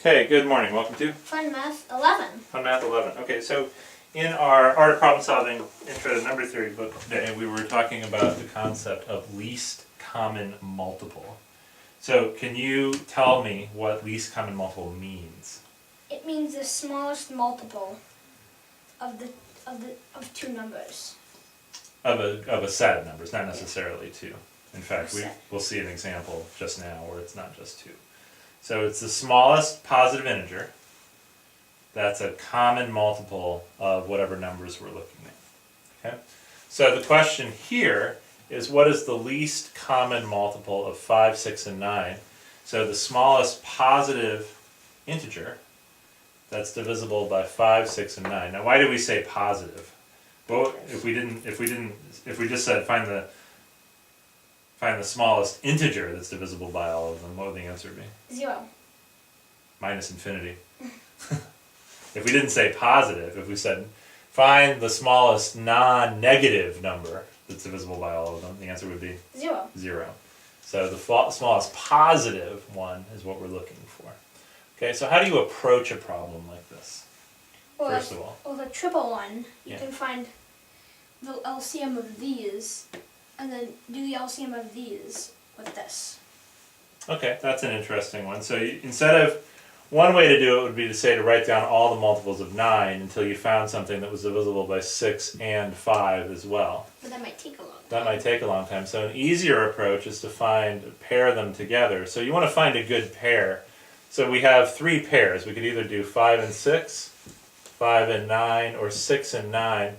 Okay, good morning. Welcome to FunMath11. FunMath11. Okay, so in our Art of Problem Solving Intro to Number Theory book today, we were talking about the concept of least common multiple. So can you tell me what least common multiple means? It means the smallest multiple of two numbers. Of a set of numbers, not necessarily two. In fact, we'll see an example just now where it's not just two. So it's the smallest positive integer that's a common multiple of whatever numbers we're looking at. Okay? So the question here is, what is the least common multiple of 5, 6, and 9? So the smallest positive integer that's divisible by 5, 6, and 9. Now why do we say positive? Well, if we just said find the smallest integer that's divisible by all of them, what would the answer be? 0. Minus infinity. If we didn't say positive, if we said find the smallest non-negative number that's divisible by all of them, the answer would be 0. 0. So the smallest positive one is what we're looking for. Okay, so how do you approach a problem like this? Well, First of all, the triple one, you Yeah. can find the LCM of these, and then do the LCM of these with this. okay, that's an interesting one. So instead of, one way to do it would be to say to write down all the multiples of 9 until you found something that was divisible by 6 and 5 as well. But that might take a long time. That might take a long time. So an easier approach is to pair them together. So you want to find a good pair. So we have 3 pairs. We could either do 5 and 6, 5 and 9, or 6 and 9.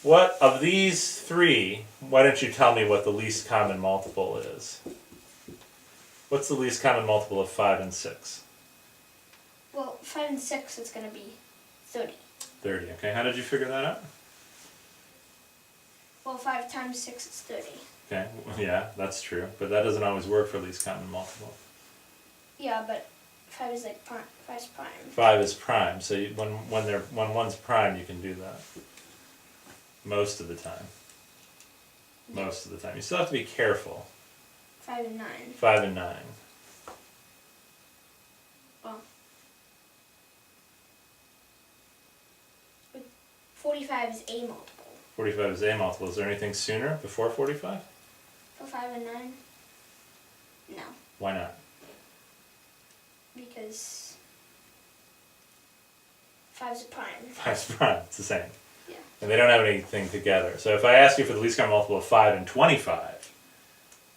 What of these 3, why don't you tell me what the least common multiple is? What's the least common multiple of 5 and 6? Well, 5 and 6 is going to be 30. 30, okay. How did you figure that out? Well, 5 times 6 is 30. Okay, yeah, that's true. But that doesn't always work for least common multiple. Yeah, but 5 is like prime. 5 is prime. 5 is prime, so when one's prime, you can do that. Most of the time. Most of the time. You still have to be careful. 5 and 9. 5 and 9. Well, 45 is a multiple. 45 is a multiple. Is there anything sooner before 45? For 5 and 9? No. Why not? Because 5 is a prime. 5 is prime. It's the same. Yeah. And they don't have anything together. So if I asked you for the least common multiple of 5 and 25,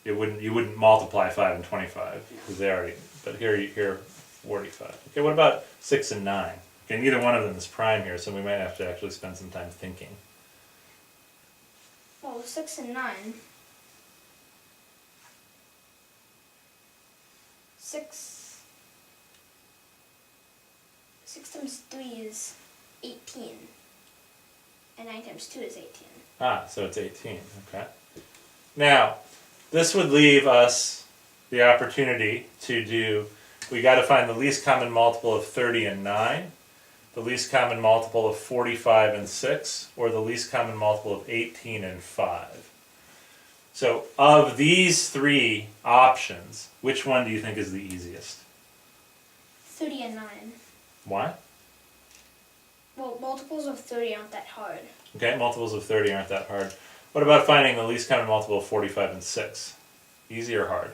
you wouldn't multiply 5 and 25 because they already. But here 45. Okay, what about 6 and 9? Okay, neither one of them is prime here, so we might have to actually spend some time thinking. Well, 6 and 9. 6 times 3 is 18. And 9 times 2 is 18. Ah, so it's 18, okay. Now, this would leave us the opportunity to do, we got to find the least common multiple of 30 and 9, the least common multiple of 45 and 6, or the least common multiple of 18 and 5. So, of these 3 options, which one do you think is the easiest? 30 and 9. Why? Well, multiples of 30 aren't that hard. Okay, multiples of 30 aren't that hard. What about finding the least common multiple of 45 and 6? Easy or hard?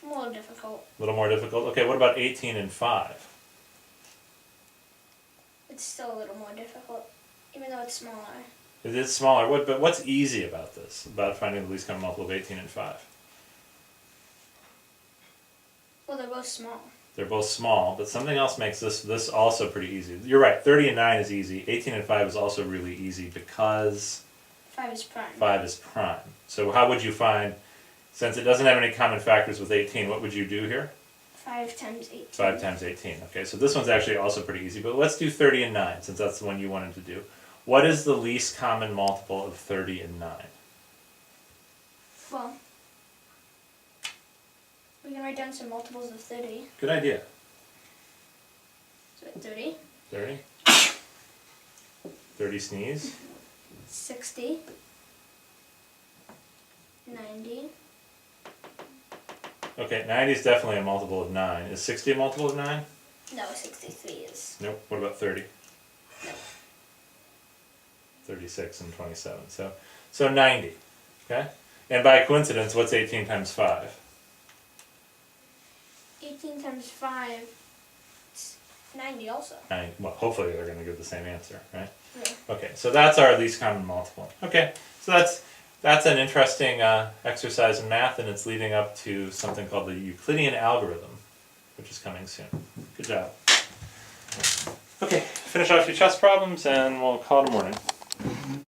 A little difficult. A little more difficult? Okay, what about 18 and 5? It's still a little more difficult, even though it's smaller. It is smaller, but what's easy about this, about finding the least common multiple of 18 and 5? Well, they're both small. They're both small, but something else makes this also pretty easy. You're right, 30 and 9 is easy. 18 and 5 is also really easy because 5 is prime. 5 is prime. So how would you find, since it doesn't have any common factors with 18, what would you do here? 5 times 18. 5 times 18. Okay, so this one's actually also pretty easy, but let's do 30 and 9, since that's the one you wanted to do. What is the least common multiple of 30 and 9? Well, we can write down some multiples of 30. Good idea. So 30. 30? 30 sneeze. 60. 90. Okay, 90 is definitely a multiple of 9. Is 60 a multiple of 9? No, 63 is. Nope. What about 30? No. 36 and 27. So 90. Okay? And by coincidence, what's 18 times 5? 18 times 5, it's 90 also. 9. Well, hopefully they're going to give the same answer, right? Yeah. Okay, so that's our least common multiple. Okay, so that's an interesting exercise in math, and it's leading up to something called the Euclidean algorithm, which is coming soon. Good job. Okay, finish off your chess problems, and we'll call it a morning.